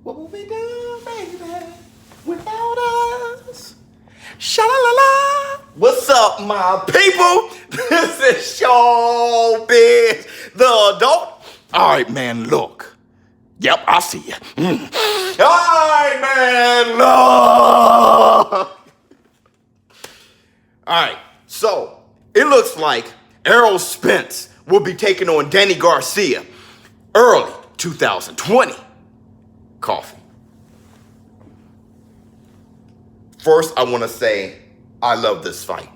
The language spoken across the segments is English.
What will we do, baby, without us? Sha-la-la-la. What's up, my people? This is ShowBizz, the adult. All right, man, look. Yep, I see you. All right, man, look. All right, so it looks like Errol Spence will be taking on Danny Garcia early 2020. Coffee. First, I want to say I love this fight.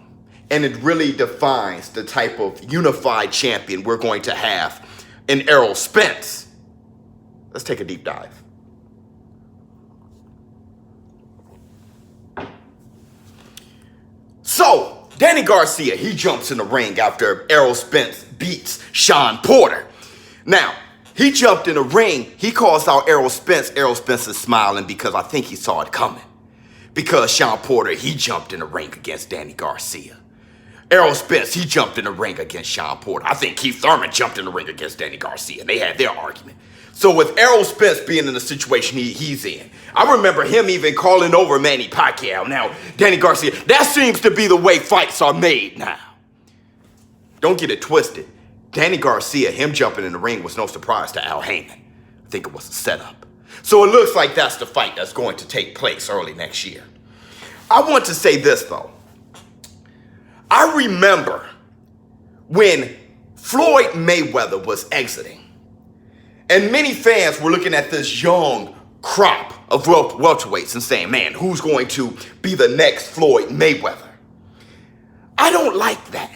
And it really defines the type of unified champion we're going to have in Errol Spence. Let's take a deep dive. So, Danny Garcia, he jumps in the ring after Errol Spence beats Shawn Porter. Now, he jumped in the ring. He calls out Errol Spence. Errol Spence is smiling because I think he saw it coming. Because Shawn Porter, he jumped in the ring against Danny Garcia. Errol Spence, he jumped in the ring against Shawn Porter. I think Keith Thurman jumped in the ring against Danny Garcia. And they had their argument. So with Errol Spence being in the situation he's in, I remember him even calling over Manny Pacquiao. Now, Danny Garcia, that seems to be the way fights are made now. Don't get it twisted. Danny Garcia, him jumping in the ring was no surprise to Al Heyman. I think it was a setup. So it looks like that's the fight that's going to take place early next year. I want to say this, though. I remember when Floyd Mayweather was exiting, and many fans were looking at this young crop of welterweights and saying, man, who's going to be the next Floyd Mayweather? I don't like that.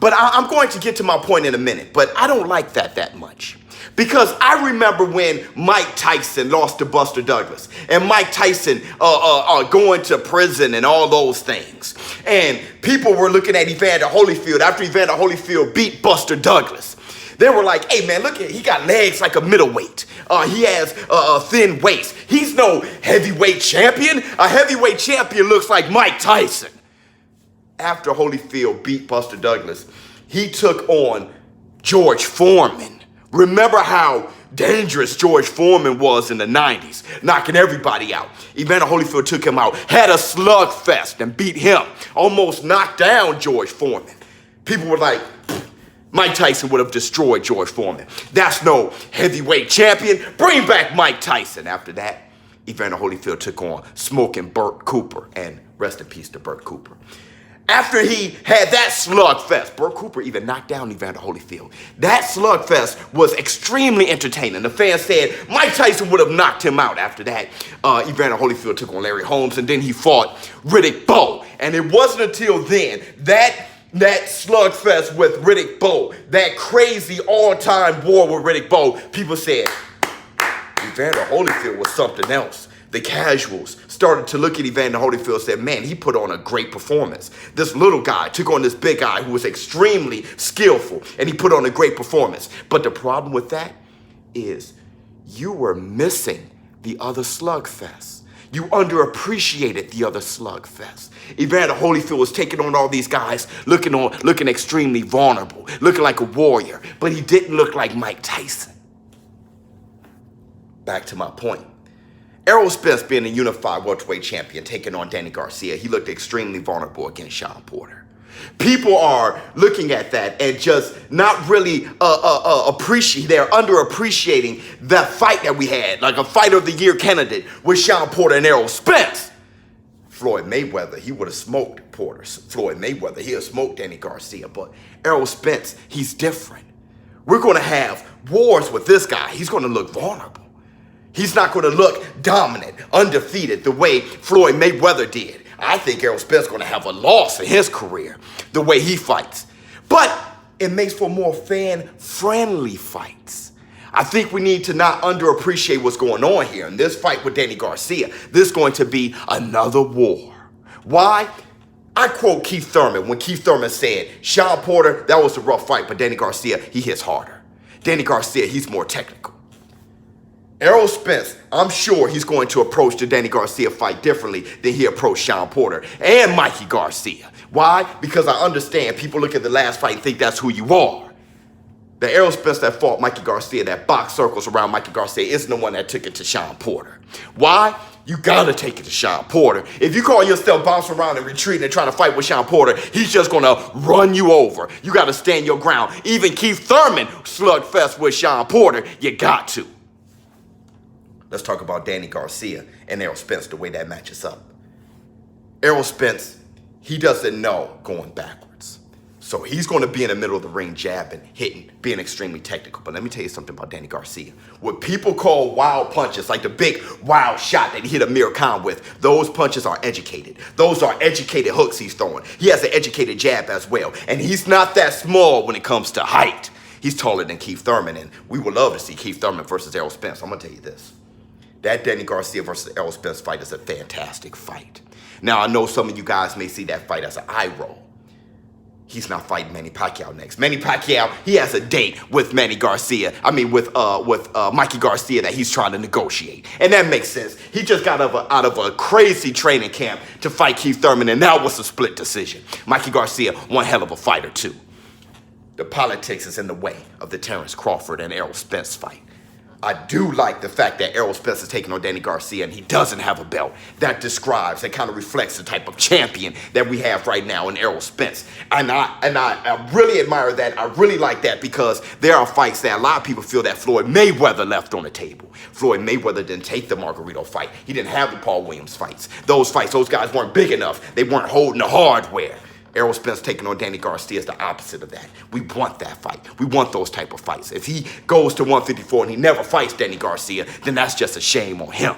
But I'm going to get to my point in a minute, but I don't like that much. Because I remember when Mike Tyson lost to Buster Douglas, and Mike Tyson going to prison and all those things. And people were looking at Evander Holyfield after Evander Holyfield beat Buster Douglas. They were like, hey man, look at, he got legs like a middleweight. He has a thin waist. He's no heavyweight champion. A heavyweight champion looks like Mike Tyson. After Holyfield beat Buster Douglas, he took on George Foreman. Remember how dangerous George Foreman was in the 90s, knocking everybody out. Evander Holyfield took him out, had a slugfest and beat him, almost knocked down George Foreman. People were like, Mike Tyson would have destroyed George Foreman. That's no heavyweight champion. Bring back Mike Tyson. After that, Evander Holyfield took on smoking Burt Cooper, and rest in peace to Burt Cooper. After he had that slugfest, Burt Cooper even knocked down Evander Holyfield. That slugfest was extremely entertaining. The fans said Mike Tyson would have knocked him out. After that, Evander Holyfield took on Larry Holmes, and then he fought Riddick Bowe. And it wasn't until then that slugfest with Riddick Bowe, that crazy all-time war with Riddick Bowe, people said Evander Holyfield was something else. The casuals started to look at Evander Holyfield and said, man, he put on a great performance. This little guy took on this big guy who was extremely skillful, and he put on a great performance. But the problem with that is you were missing the other slugfest. You underappreciated the other slugfest. Evander Holyfield was taking on all these guys, looking extremely vulnerable, looking like a warrior, but he didn't look like Mike Tyson. Back to my point. Errol Spence being a unified welterweight champion, taking on Danny Garcia, he looked extremely vulnerable against Shawn Porter. People are looking at that and just not really appreciate, they're underappreciating that fight that we had, like a fight of the year candidate with Shawn Porter and Errol Spence. Floyd Mayweather, he would have smoked Porter. Floyd Mayweather, he would have smoked Danny Garcia, but Errol Spence, he's different. We're going to have wars with this guy. He's going to look vulnerable. He's not going to look dominant, undefeated, the way Floyd Mayweather did. I think Errol Spence is going to have a loss in his career, the way he fights. But it makes for more fan-friendly fights. I think we need to not underappreciate what's going on here. In this fight with Danny Garcia, this is going to be another war. Why? I quote Keith Thurman when Keith Thurman said, Shawn Porter, that was a rough fight, but Danny Garcia, he hits harder. Danny Garcia, he's more technical. Errol Spence, I'm sure he's going to approach the Danny Garcia fight differently than he approached Shawn Porter and Mikey Garcia. Why? Because I understand people look at the last fight and think that's who you are. The Errol Spence that fought Mikey Garcia, that boxed circles around Mikey Garcia, isn't the one that took it to Shawn Porter. Why? You gotta take it to Shawn Porter. If you call yourself bouncing around and retreating and trying to fight with Shawn Porter, he's just gonna run you over. You gotta stand your ground. Even Keith Thurman slugfest with Shawn Porter. You got to. Let's talk about Danny Garcia and Errol Spence, the way that matches up. Errol Spence, he doesn't know going backwards. So he's going to be in the middle of the ring jabbing, hitting, being extremely technical. But let me tell you something about Danny Garcia. What people call wild punches, like the big wild shot that he hit Amir Khan with, those punches are educated. Those are educated hooks he's throwing. He has an educated jab as well. And he's not that small when it comes to height. He's taller than Keith Thurman, and we would love to see Keith Thurman versus Errol Spence. I'm going to tell you this. That Danny Garcia versus Errol Spence fight is a fantastic fight. Now, I know some of you guys may see that fight as an eye roll. He's not fighting Manny Pacquiao next. Manny Pacquiao, he has a date with Mikey Garcia that he's trying to negotiate. And that makes sense. He just got out of a crazy training camp to fight Keith Thurman, and that was a split decision. Mikey Garcia, one hell of a fighter, too. The politics is in the way of the Terrence Crawford and Errol Spence fight. I do like the fact that Errol Spence is taking on Danny Garcia and he doesn't have a belt. That describes and kind of reflects the type of champion that we have right now in Errol Spence. And I really admire that. I really like that because there are fights that a lot of people feel that Floyd Mayweather left on the table. Floyd Mayweather didn't take the Margarito fight. He didn't have the Paul Williams fights. Those guys weren't big enough. They weren't holding the hardware. Errol Spence taking on Danny Garcia is the opposite of that. We want that fight. We want those type of fights. If he goes to 154 and he never fights Danny Garcia, then that's just a shame on him.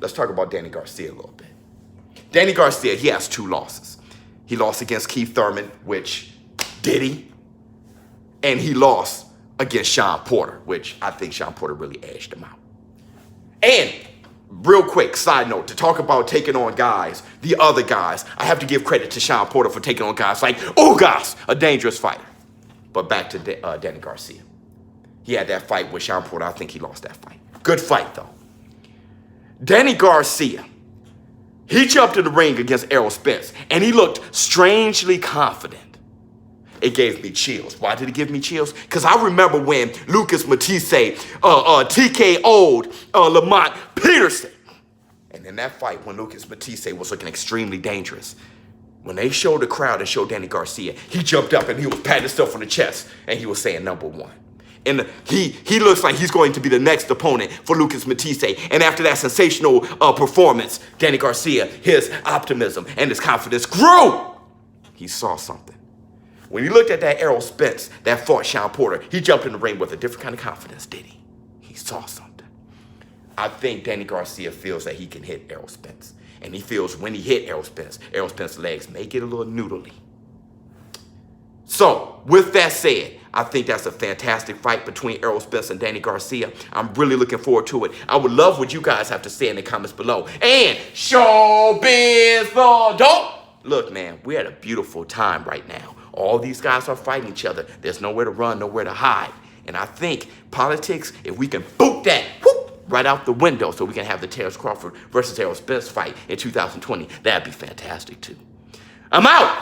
Let's talk about Danny Garcia a little bit. Danny Garcia, he has 2 losses. He lost against Keith Thurman, which, did he? And he lost against Shawn Porter, which I think Shawn Porter really edged him out. And real quick, side note, to talk about taking on guys, the other guys, I have to give credit to Shawn Porter for taking on guys like Ugas, a dangerous fighter. But back to Danny Garcia. He had that fight with Shawn Porter. I think he lost that fight. Good fight, though. Danny Garcia, he jumped in the ring against Errol Spence, and he looked strangely confident. It gave me chills. Why did it give me chills? Because I remember when Lucas Matisse TKO'd Lamont Peterson. And in that fight, when Lucas Matisse was looking extremely dangerous, when they showed the crowd and showed Danny Garcia, he jumped up and he was patting himself on the chest and he was saying #1. And he looks like he's going to be the next opponent for Lucas Matisse. And after that sensational performance, Danny Garcia, his optimism and his confidence grew. He saw something. When he looked at that Errol Spence that fought Shawn Porter, he jumped in the ring with a different kind of confidence, did he? He saw something. I think Danny Garcia feels that he can hit Errol Spence. And he feels when he hit Errol Spence's legs may get a little noodly. So, with that said, I think that's a fantastic fight between Errol Spence and Danny Garcia. I'm really looking forward to it. I would love what you guys have to say in the comments below. And ShowBizz the dope. Look, man, we're at a beautiful time right now. All these guys are fighting each other. There's nowhere to run, nowhere to hide. And I think politics, if we can boot that right out the window so we can have the Terrence Crawford versus Errol Spence fight in 2020, that'd be fantastic too. I'm out.